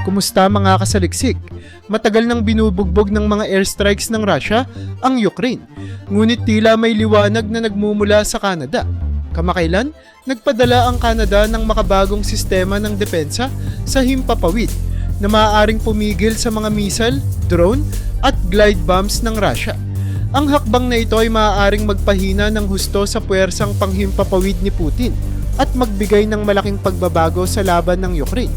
Kumusta mga kasaliksik? Matagal nang binubugbog ng mga airstrikes ng Russia ang Ukraine. Ngunit tila may liwanag na nagmumula sa Canada. Kamakailan, nagpadala ang Canada ng makabagong sistema ng depensa sa himpapawid na maaaring pumigil sa mga missile, drone at glide bombs ng Russia. Ang hakbang na ito ay maaaring magpahina ng husto sa puwersang panghimpapawid ni Putin at magbigay ng malaking pagbabago sa laban ng Ukraine.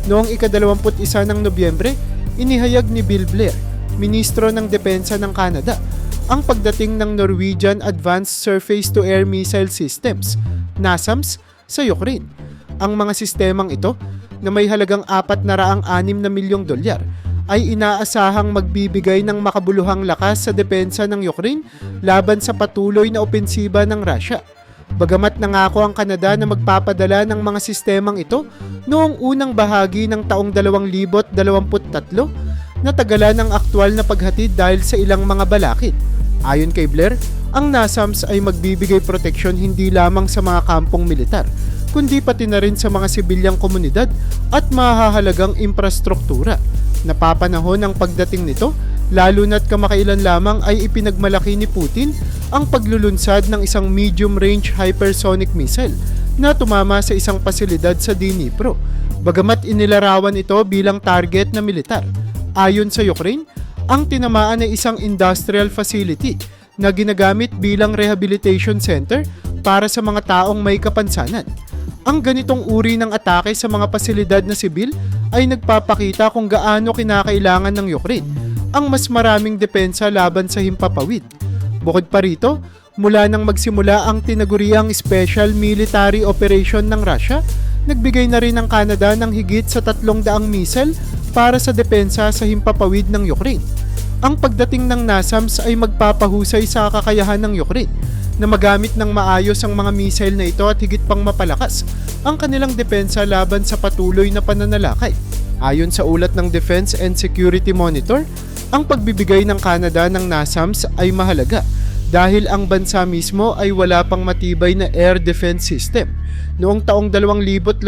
Noong ika-21 ng Nobyembre, inihayag ni Bill Blair, Ministro ng Depensa ng Canada, ang pagdating ng Norwegian Advanced Surface-to-Air Missile Systems, NASAMS, sa Ukraine. Ang mga sistemang ito, na may halagang $406 milyong, ay inaasahang magbibigay ng makabuluhang lakas sa depensa ng Ukraine laban sa patuloy na opensiba ng Russia. Bagamat nangako ang Canada na magpapadala ng mga sistemang ito noong unang bahagi ng taong 2023, natagalan ang aktwal na paghatid dahil sa ilang mga balakid. Ayon kay Blair, ang NASAMS ay magbibigay proteksyon hindi lamang sa mga kampong militar, kundi pati na rin sa mga sibilyang komunidad at mahahalagang infrastruktura. Napapanahon ang pagdating nito, lalo na't kamakailan lamang ay ipinagmalaki ni Putin ang paglulunsad ng isang medium-range hypersonic missile na tumama sa isang pasilidad sa Dnipro, bagamat inilarawan ito bilang target na militar. Ayon sa Ukraine, ang tinamaan ay isang industrial facility na ginagamit bilang rehabilitation center para sa mga taong may kapansanan. Ang ganitong uri ng atake sa mga pasilidad na sibil ay nagpapakita kung gaano kinakailangan ng Ukraine ang mas maraming depensa laban sa himpapawid. Bukod pa rito, mula nang magsimula ang tinaguriang Special Military Operation ng Russia, nagbigay na rin ang Canada ng higit sa 300 missile para sa depensa sa himpapawid ng Ukraine. Ang pagdating ng NASAMS ay magpapahusay sa kakayahan ng Ukraine na magamit ng maayos ang mga missile na ito at higit pang mapalakas ang kanilang depensa laban sa patuloy na pananalakay. Ayon sa ulat ng Defense and Security Monitor, ang pagbibigay ng Canada ng NASAMS ay mahalaga dahil ang bansa mismo ay wala pang matibay na air defense system. Noong taong 2012,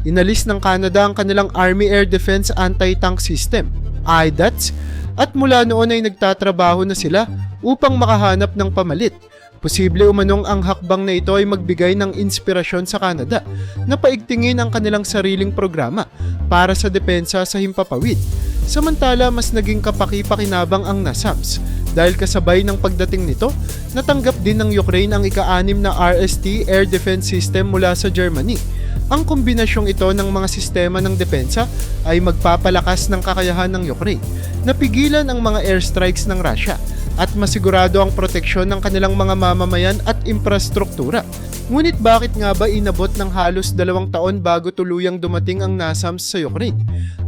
inalis ng Canada ang kanilang Army Air Defense Anti-Tank System, IDATS, at mula noon ay nagtatrabaho na sila upang makahanap ng pamalit. Posible umanong ang hakbang na ito ay magbigay ng inspirasyon sa Canada na paigtingin ang kanilang sariling programa para sa depensa sa himpapawid. Samantala, mas naging kapaki-pakinabang ang NASAMS dahil kasabay ng pagdating nito, natanggap din ng Ukraine ang ika-6 na RST Air Defense System mula sa Germany. Ang kombinasyong ito ng mga sistema ng depensa ay magpapalakas ng kakayahan ng Ukraine na pigilan ang mga airstrikes ng Russia at masigurado ang proteksyon ng kanilang mga mamamayan at infrastruktura. Ngunit bakit nga ba inabot ng halos 2 taon bago tuluyang dumating ang NASAMS sa Ukraine?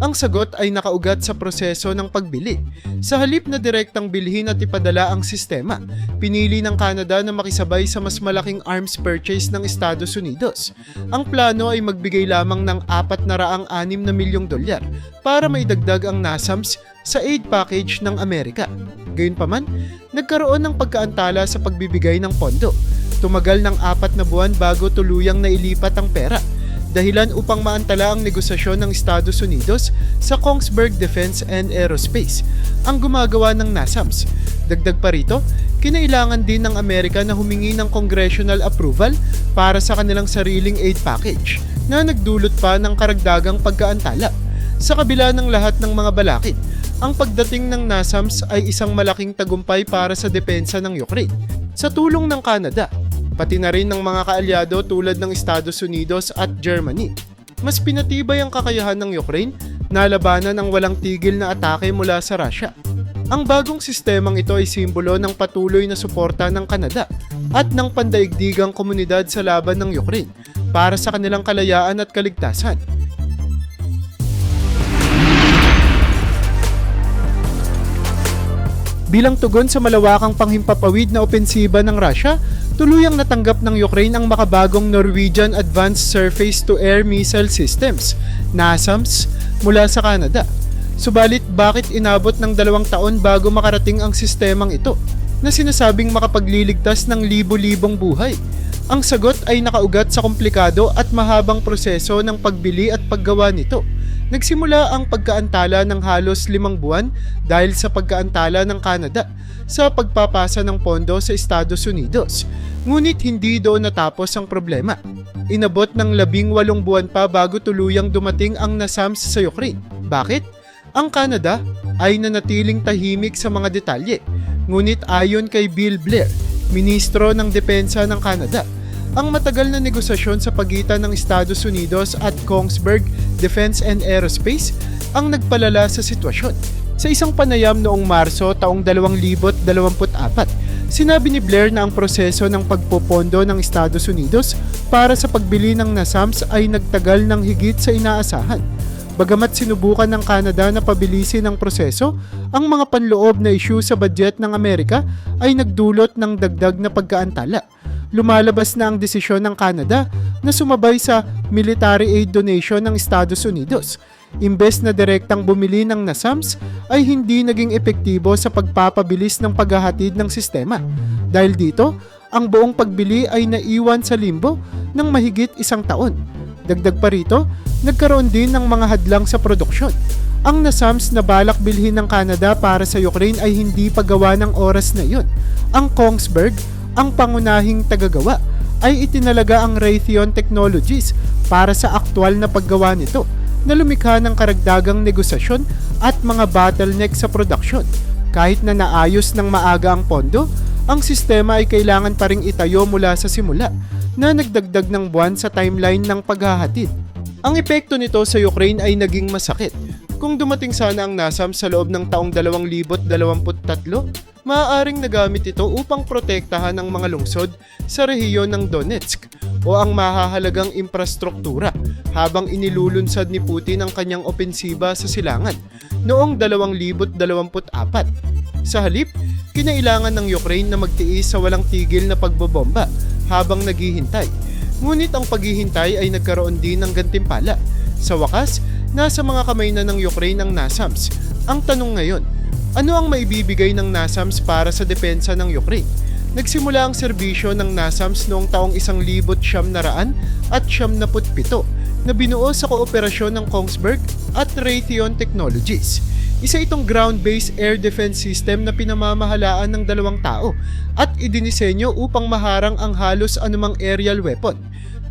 Ang sagot ay nakaugat sa proseso ng pagbili. Sa halip na direktang bilhin at ipadala ang sistema, pinili ng Canada na makisabay sa mas malaking arms purchase ng Estados Unidos. Ang plano ay magbigay lamang ng $406 milyong para maidagdag ang NASAMS sa aid package ng Amerika. Gayunpaman, nagkaroon ng pagkaantala sa pagbibigay ng pondo. Tumagal ng 4 na buwan bago tuluyang nailipat ang pera, dahilan upang maantala ang negosasyon ng Estados Unidos sa Kongsberg Defense and Aerospace, ang gumagawa ng NASAMS. Dagdag pa rito, kinailangan din ng Amerika na humingi ng congressional approval para sa kanilang sariling aid package na nagdulot pa ng karagdagang pagkaantala. Sa kabila ng lahat ng mga balakid, ang pagdating ng NASAMS ay isang malaking tagumpay para sa depensa ng Ukraine. Sa tulong ng Canada, pati na rin ng mga kaalyado tulad ng Estados Unidos at Germany, mas pinatibay ang kakayahan ng Ukraine na labanan ang walang tigil na atake mula sa Russia. Ang bagong sistemang ito ay simbolo ng patuloy na suporta ng Canada at ng pandaigdigang komunidad sa laban ng Ukraine para sa kanilang kalayaan at kaligtasan. Bilang tugon sa malawakang panghimpapawid na opensiba ng Russia, tuluyang natanggap ng Ukraine ang makabagong Norwegian Advanced Surface-to-Air Missile Systems, NASAMS, mula sa Canada. Subalit bakit inabot ng 2 taon bago makarating ang sistemang ito na sinasabing makapagliligtas ng libo-libong buhay? Ang sagot ay nakaugat sa komplikado at mahabang proseso ng pagbili at paggawa nito. Nagsimula ang pagkaantala ng halos 5 buwan dahil sa pagkaantala ng Canada sa pagpapasa ng pondo sa Estados Unidos. Ngunit hindi doon natapos ang problema. Inabot ng 18 buwan pa bago tuluyang dumating ang NASAMS sa Ukraine. Bakit? Ang Canada ay nanatiling tahimik sa mga detalye. Ngunit ayon kay Bill Blair, Ministro ng Depensa ng Canada, ang matagal na negosasyon sa pagitan ng Estados Unidos at Kongsberg Defense and Aerospace ang nagpalala sa sitwasyon. Sa isang panayam noong Marso taong 2024, sinabi ni Blair na ang proseso ng pagpopondo ng Estados Unidos para sa pagbili ng NASAMS ay nagtagal ng higit sa inaasahan. Bagamat sinubukan ng Canada na pabilisin ang proseso, ang mga panloob na issue sa budget ng Amerika ay nagdulot ng dagdag na pagkaantala. Lumalabas na ang desisyon ng Canada na sumabay sa military aid donation ng Estados Unidos. Imbes na direktang bumili ng NASAMS ay hindi naging epektibo sa pagpapabilis ng paghahatid ng sistema. Dahil dito, ang buong pagbili ay naiwan sa limbo ng mahigit 1 taon. Dagdag pa rito, nagkaroon din ng mga hadlang sa produksyon. Ang NASAMS na balak bilhin ng Canada para sa Ukraine ay hindi paggawa ng oras na iyon. Ang Kongsberg, ang pangunahing tagagawa, ay itinalaga ang Raytheon Technologies para sa aktwal na paggawa nito na lumikha ng karagdagang negosasyon at mga bottleneck sa produksyon. Kahit na naayos ng maaga ang pondo, ang sistema ay kailangan pa ring itayo mula sa simula na nagdagdag ng buwan sa timeline ng paghahatid. Ang epekto nito sa Ukraine ay naging masakit. Kung dumating sana ang NASAMS sa loob ng taong 2023, maaaring nagamit ito upang protektahan ang mga lungsod sa rehiyon ng Donetsk o ang mahahalagang infrastruktura habang inilulunsad ni Putin ang kanyang opensiba sa silangan noong 2024. Sa halip, kinailangan ng Ukraine na magtiis sa walang tigil na pagbobomba habang naghihintay. Ngunit ang paghihintay ay nagkaroon din ng gantimpala. Sa wakas, nasa mga kamay na ng Ukraine ang NASAMS. Ang tanong ngayon, ano ang maibibigay ng NASAMS para sa depensa ng Ukraine? Nagsimula ang serbisyo ng NASAMS noong taong 1997 na binuo sa kooperasyon ng Kongsberg at Raytheon Technologies. Isa itong ground-based air defense system na pinamamahalaan ng 2 tao at idinisenyo upang maharang ang halos anumang aerial weapon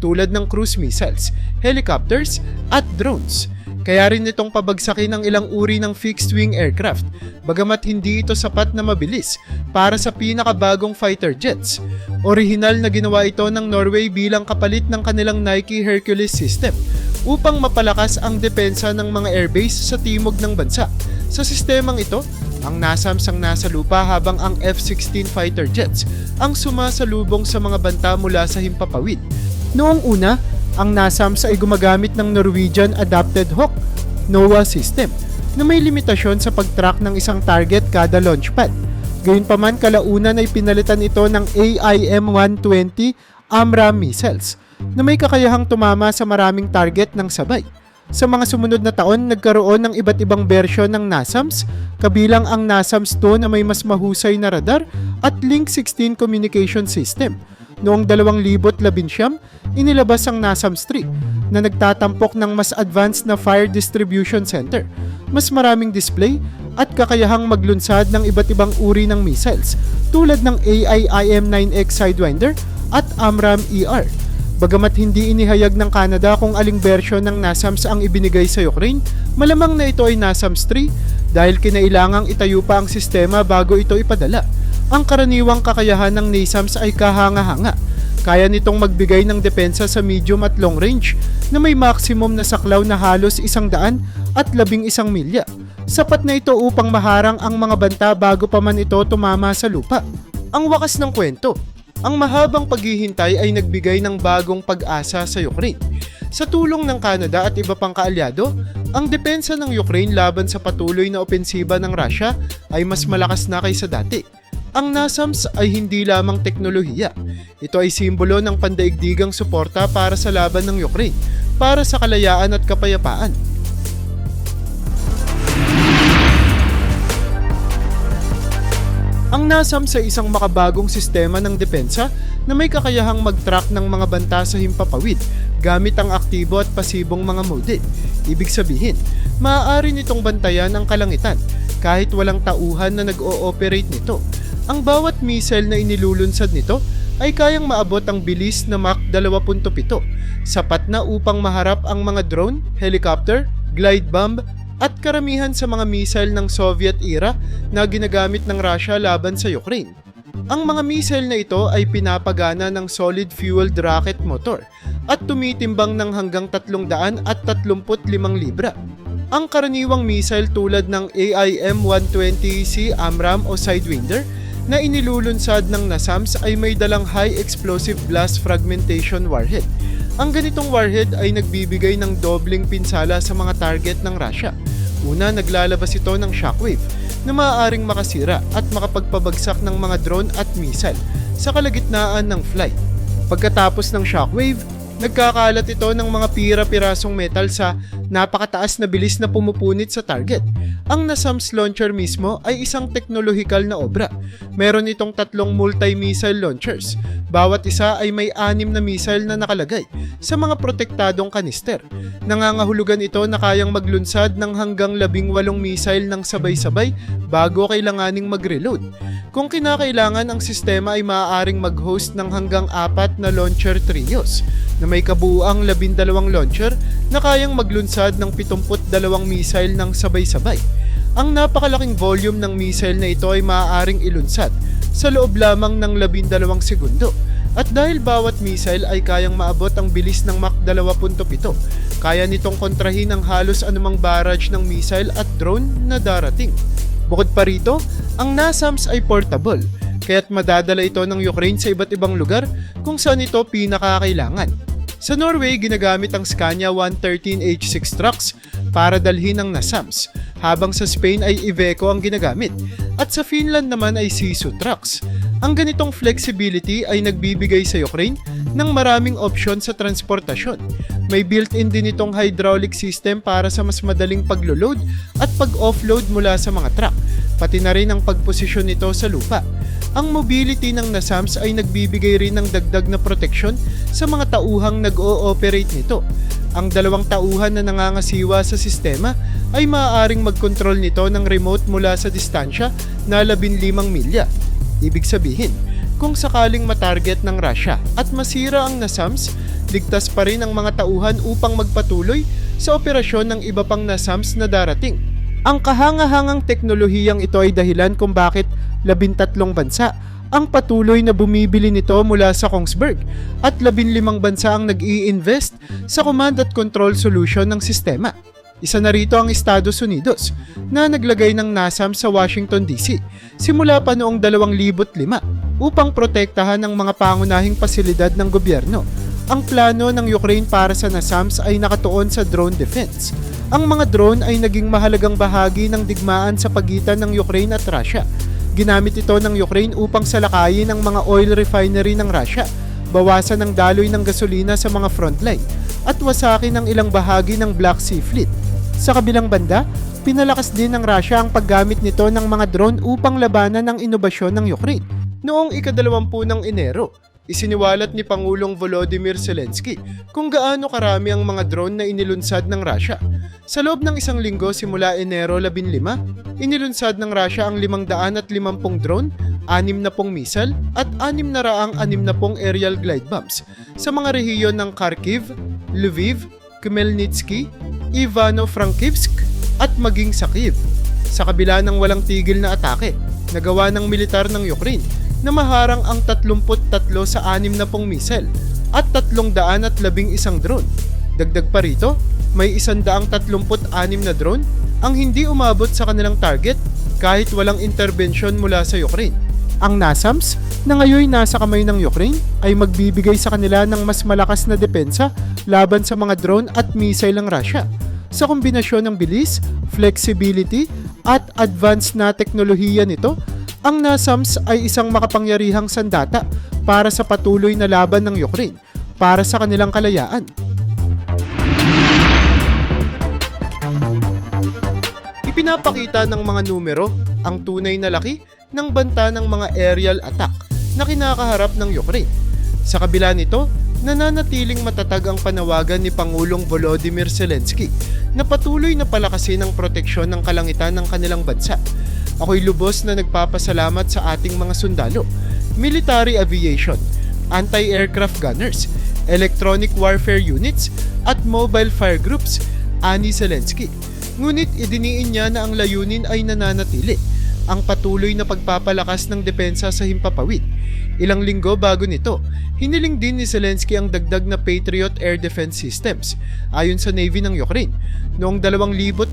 tulad ng cruise missiles, helicopters at drones. Kaya rin itong pabagsakin ng ilang uri ng fixed-wing aircraft, bagamat hindi ito sapat na mabilis para sa pinakabagong fighter jets. Orihinal na ginawa ito ng Norway bilang kapalit ng kanilang Nike Hercules system upang mapalakas ang depensa ng mga airbase sa timog ng bansa. Sa sistemang ito, ang NASAMS ang nasa lupa habang ang F-16 fighter jets ang sumasalubong sa mga banta mula sa himpapawid. Noong una, ang NASAMS ay gumagamit ng Norwegian Adapted Hawk NOAA system na may limitasyon sa pag-track ng isang target kada launchpad. Gayunpaman, kalaunan ay pinalitan ito ng AIM-120 AMRAAM missiles na may kakayahang tumama sa maraming target ng sabay. Sa mga sumunod na taon, nagkaroon ng iba't ibang bersyon ng NASAMS, kabilang ang NASAMS-2 na may mas mahusay na radar at Link 16 communication system. Noong 2019, inilabas ang NASAMS-3 na nagtatampok ng mas advanced na fire distribution center, mas maraming display at kakayahang maglunsad ng iba't ibang uri ng missiles tulad ng AIM-9X Sidewinder at AMRAAM-ER. Bagamat hindi inihayag ng Canada kung aling bersyon ng NASAMS ang ibinigay sa Ukraine, malamang na ito ay NASAMS-3 dahil kinailangang itayo pa ang sistema bago ito ipadala. Ang karaniwang kakayahan ng NASAMS ay kahanga-hanga. Kaya nitong magbigay ng depensa sa medium at long range na may maximum na saklaw na halos 111 milya. Sapat na ito upang maharang ang mga banta bago pa man ito tumama sa lupa. Ang wakas ng kwento, ang mahabang paghihintay ay nagbigay ng bagong pag-asa sa Ukraine. Sa tulong ng Canada at iba pang kaalyado, ang depensa ng Ukraine laban sa patuloy na opensiba ng Russia ay mas malakas na kaysa dati. Ang NASAMS ay hindi lamang teknolohiya. Ito ay simbolo ng pandaigdigang suporta para sa laban ng Ukraine, para sa kalayaan at kapayapaan. Ang NASAMS ay isang makabagong sistema ng depensa na may kakayahang mag-track ng mga banta sa himpapawid gamit ang aktibo at pasibong mga mode. Ibig sabihin, maaari nitong bantayan ang kalangitan kahit walang tauhan na nag-ooperate nito. Ang bawat missile na inilulunsad nito ay kayang maabot ang bilis na Mach 27, sapat na upang maharap ang mga drone, helicopter, glide bomb at karamihan sa mga missile ng Soviet era na ginagamit ng Russia laban sa Ukraine. Ang mga missile na ito ay pinapagana ng solid-fueled rocket motor at tumitimbang ng hanggang 335 libra. Ang karaniwang missile tulad ng AIM-120C AMRAAM o Sidewinder na inilulunsad ng NASAMS ay may dalang high explosive blast fragmentation warhead. Ang ganitong warhead ay nagbibigay ng dobling pinsala sa mga target ng Russia. Una, naglalabas ito ng shockwave na maaaring makasira at makapagpabagsak ng mga drone at missile sa kalagitnaan ng flight. Pagkatapos ng shockwave, nagkakalat ito ng mga pira-pirasong metal sa napakataas na bilis na pumupunit sa target. Ang NASAMS launcher mismo ay isang teknolohikal na obra. Meron itong 3 multi-missile launchers. Bawat isa ay may 6 na missile na nakalagay sa mga protektadong kanister. Nangangahulugan ito na kayang maglunsad ng hanggang 18 missile ng sabay-sabay bago kailanganing mag-reload. Kung kinakailangan, ang sistema ay maaaring mag-host ng hanggang 4 na launcher trios na may kabuuang 12 launcher na kayang maglunsad ng 72 missile ng sabay-sabay. Ang napakalaking volume ng missile na ito ay maaaring ilunsad sa loob lamang ng 12 segundo. At dahil bawat missile ay kayang maabot ang bilis ng Mach 27, kaya nitong kontrahin ang halos anumang barrage ng missile at drone na darating. Bukod pa rito, ang NASAMS ay portable, kaya't madadala ito ng Ukraine sa iba't ibang lugar kung saan ito pinakakailangan. Sa Norway, ginagamit ang Scania 113H6 trucks para dalhin ang NASAMS, habang sa Spain ay Iveco ang ginagamit, at sa Finland naman ay Sisu trucks. Ang ganitong flexibility ay nagbibigay sa Ukraine ng maraming opsyon sa transportasyon. May built-in din itong hydraulic system para sa mas madaling paglo-load at pag-offload mula sa mga truck, pati na rin ang pagposisyon nito sa lupa. Ang mobility ng NASAMS ay nagbibigay rin ng dagdag na proteksyon sa mga tauhang nag-o-operate nito. Ang 2 tauhan na nangangasiwa sa sistema ay maaaring mag-control nito ng remote mula sa distansya na 15 milya. Ibig sabihin, kung sakaling matarget ng Russia at masira ang NASAMS, ligtas pa rin ang mga tauhan upang magpatuloy sa operasyon ng iba pang NASAMS na darating. Ang kahangahangang teknolohiyang ito ay dahilan kung bakit 13 bansa ang patuloy na bumibili nito mula sa Kongsberg at 15 bansa ang nag-i-invest sa command at control solution ng sistema. Isa na rito ang Estados Unidos na naglagay ng NASAMS sa Washington DC simula pa noong 2005 upang protektahan ang mga pangunahing pasilidad ng gobyerno. Ang plano ng Ukraine para sa NASAMS ay nakatuon sa drone defense. Ang mga drone ay naging mahalagang bahagi ng digmaan sa pagitan ng Ukraine at Russia. Ginamit ito ng Ukraine upang salakayin ang mga oil refinery ng Russia, bawasan ang daloy ng gasolina sa mga frontline, at wasakin ang ilang bahagi ng Black Sea Fleet. Sa kabilang banda, pinalakas din ng Russia ang paggamit nito ng mga drone upang labanan ang inobasyon ng Ukraine. Noong ika-20 ng Enero, isiniwalat ni Pangulong Volodymyr Zelensky kung gaano karami ang mga drone na inilunsad ng Russia. Sa loob ng isang linggo simula Enero 15, inilunsad ng Russia ang 550 drone, 60 missile at 660 aerial glide bombs sa mga rehiyon ng Kharkiv, Lviv, Khmelnytsky, Ivano-Frankivsk at maging sa Kyiv. Sa kabila ng walang tigil na atake, nagawa ng militar ng Ukraine na maharang ang 33 sa 60 missile at 311 drone. Dagdag pa rito, may 136 na drone ang hindi umabot sa kanilang target kahit walang intervensyon mula sa Ukraine. Ang NASAMS na ngayon nasa kamay ng Ukraine ay magbibigay sa kanila ng mas malakas na depensa laban sa mga drone at missile ng Russia. Sa kombinasyon ng bilis, flexibility at advanced na teknolohiya nito, ang NASAMS ay isang makapangyarihang sandata para sa patuloy na laban ng Ukraine para sa kanilang kalayaan. Ipinapakita ng mga numero ang tunay na laki ng banta ng mga aerial attack na kinakaharap ng Ukraine. Sa kabila nito, nananatiling matatag ang panawagan ni Pangulong Volodymyr Zelensky na patuloy na palakasin ang proteksyon ng kalangitan ng kanilang bansa. Ako'y lubos na nagpapasalamat sa ating mga sundalo, military aviation, anti-aircraft gunners, electronic warfare units at mobile fire groups, ani Zelensky. Ngunit idiniin niya na ang layunin ay nananatili, ang patuloy na pagpapalakas ng depensa sa himpapawid. Ilang linggo bago nito, hiniling din ni Zelensky ang dagdag na Patriot Air Defense Systems ayon sa Navy ng Ukraine. Noong 2024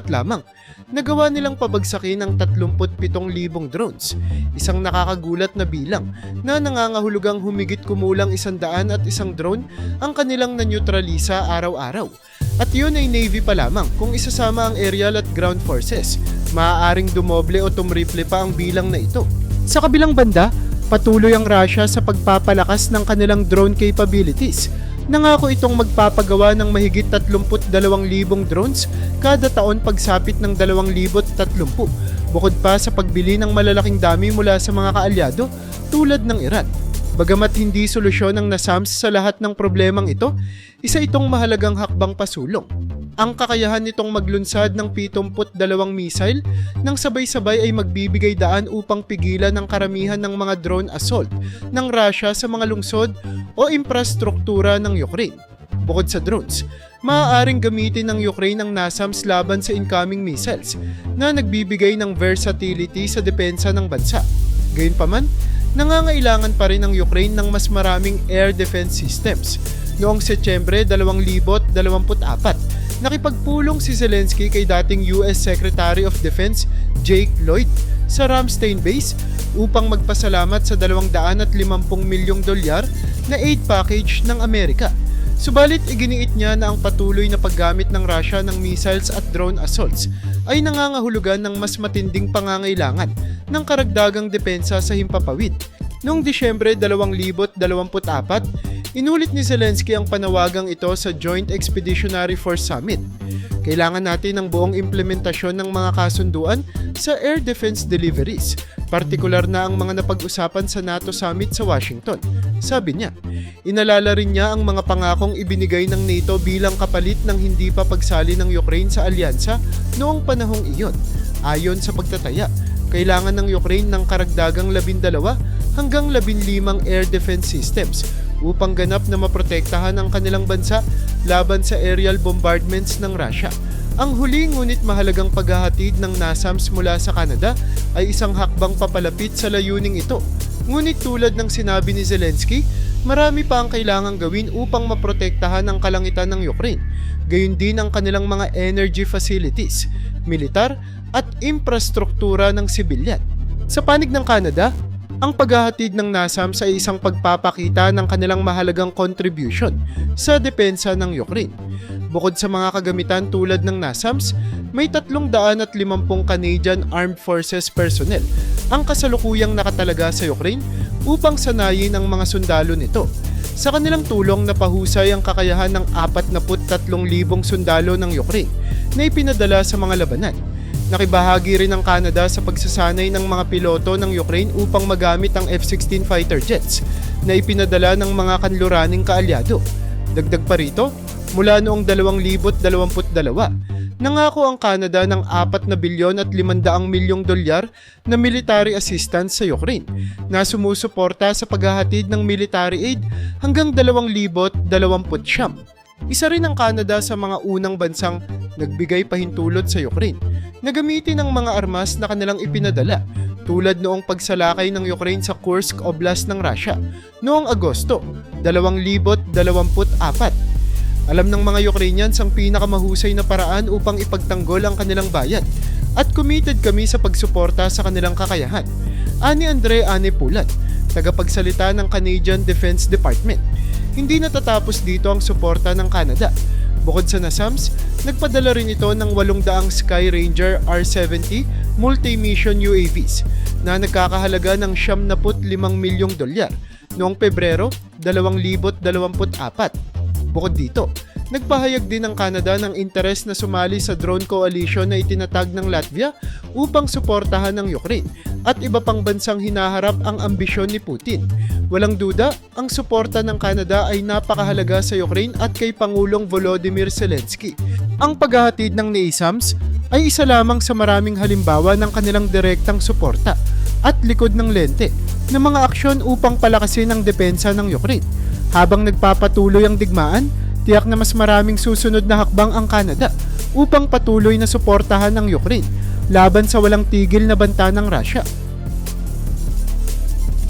lamang, nagawa nilang pabagsakin ang 37,000 drones, isang nakakagulat na bilang na nangangahulugang humigit kumulang 101 drone ang kanilang nanyutralisa araw-araw. At yun ay Navy pa lamang. Kung isasama ang aerial at ground forces, maaaring dumoble o tumriple pa ang bilang na ito. Sa kabilang banda, patuloy ang Russia sa pagpapalakas ng kanilang drone capabilities. Nangako itong magpapagawa ng mahigit 32,000 drones kada taon pagsapit ng 2030, bukod pa sa pagbili ng malalaking dami mula sa mga kaalyado tulad ng Iran. Bagamat hindi solusyon ang NASAMS sa lahat ng problemang ito, isa itong mahalagang hakbang pasulong. Ang kakayahan nitong maglunsad ng 72 missile nang sabay-sabay ay magbibigay daan upang pigilan ang karamihan ng mga drone assault ng Russia sa mga lungsod o infrastruktura ng Ukraine. Bukod sa drones, maaaring gamitin ng Ukraine ang NASAMS laban sa incoming missiles na nagbibigay ng versatility sa depensa ng bansa. Gayunpaman, nangangailangan pa rin ang Ukraine ng mas maraming air defense systems. Noong Setyembre 2024, nakipagpulong si Zelensky kay dating US Secretary of Defense Jake Lloyd sa Ramstein Base upang magpasalamat sa $250 milyong na aid package ng Amerika. Subalit iginiit niya na ang patuloy na paggamit ng Russia ng missiles at drone assaults ay nangangahulugan ng mas matinding pangangailangan ng karagdagang depensa sa himpapawid. Noong Disyembre 2024, inulit ni Zelensky ang panawagang ito sa Joint Expeditionary Force Summit. Kailangan natin ng buong implementasyon ng mga kasunduan sa air defense deliveries, partikular na ang mga napag-usapan sa NATO Summit sa Washington. Sabi niya, inalala rin niya ang mga pangakong ibinigay ng NATO bilang kapalit ng hindi pa pagsali ng Ukraine sa alyansa noong panahong iyon. Ayon sa pagtataya, kailangan ng Ukraine ng karagdagang 12 hanggang 15 air defense systems upang ganap na maprotektahan ang kanilang bansa laban sa aerial bombardments ng Russia. Ang huli ngunit mahalagang paghahatid ng NASAMS mula sa Canada ay isang hakbang papalapit sa layuning ito. Ngunit tulad ng sinabi ni Zelensky, marami pa ang kailangang gawin upang maprotektahan ang kalangitan ng Ukraine, gayon din ang kanilang mga energy facilities, militar at infrastruktura ng sibilyan. Sa panig ng Canada, ang paghahatid ng NASAMS ay isang pagpapakita ng kanilang mahalagang contribution sa depensa ng Ukraine. Bukod sa mga kagamitan tulad ng NASAMS, may 350 Canadian Armed Forces personnel ang kasalukuyang nakatalaga sa Ukraine upang sanayin ang mga sundalo nito. Sa kanilang tulong, napahusay ang kakayahan ng 43,000 sundalo ng Ukraine na ipinadala sa mga labanan. Nakibahagi rin ang Canada sa pagsasanay ng mga piloto ng Ukraine upang magamit ang F-16 fighter jets na ipinadala ng mga kanluraning kaalyado. Dagdag pa rito, mula noong 2022, nangako ang Canada ng $4 bilyon at $500 milyong na military assistance sa Ukraine na sumusuporta sa paghahatid ng military aid hanggang 2029. Isa rin ang Canada sa mga unang bansang nagbigay pahintulot sa Ukraine na gamitin ang mga armas na kanilang ipinadala tulad noong pagsalakay ng Ukraine sa Kursk Oblast ng Russia noong Agosto 2024. Alam ng mga Ukrainians ang pinakamahusay na paraan upang ipagtanggol ang kanilang bayan at committed kami sa pagsuporta sa kanilang kakayahan. Ani Andre Pulat, tagapagsalita ng Canadian Defense Department. Hindi natatapos dito ang suporta ng Canada. Bukod sa NASAMS, nagpadala rin ito ng 800 Sky Ranger R-70 multi-mission UAVs na nagkakahalaga ng $75 milyong noong Pebrero 2024. Bukod dito, nagpahayag din ang Canada ng interes na sumali sa drone coalition na itinatag ng Latvia upang suportahan ng Ukraine at iba pang bansang hinaharap ang ambisyon ni Putin. Walang duda, ang suporta ng Canada ay napakahalaga sa Ukraine at kay Pangulong Volodymyr Zelensky. Ang paghahatid ng NASAMS ay isa lamang sa maraming halimbawa ng kanilang direktang suporta at likod ng lente ng mga aksyon upang palakasin ang depensa ng Ukraine. Habang nagpapatuloy ang digmaan, tiyak na mas maraming susunod na hakbang ang Canada upang patuloy na suportahan ang Ukraine laban sa walang tigil na banta ng Russia.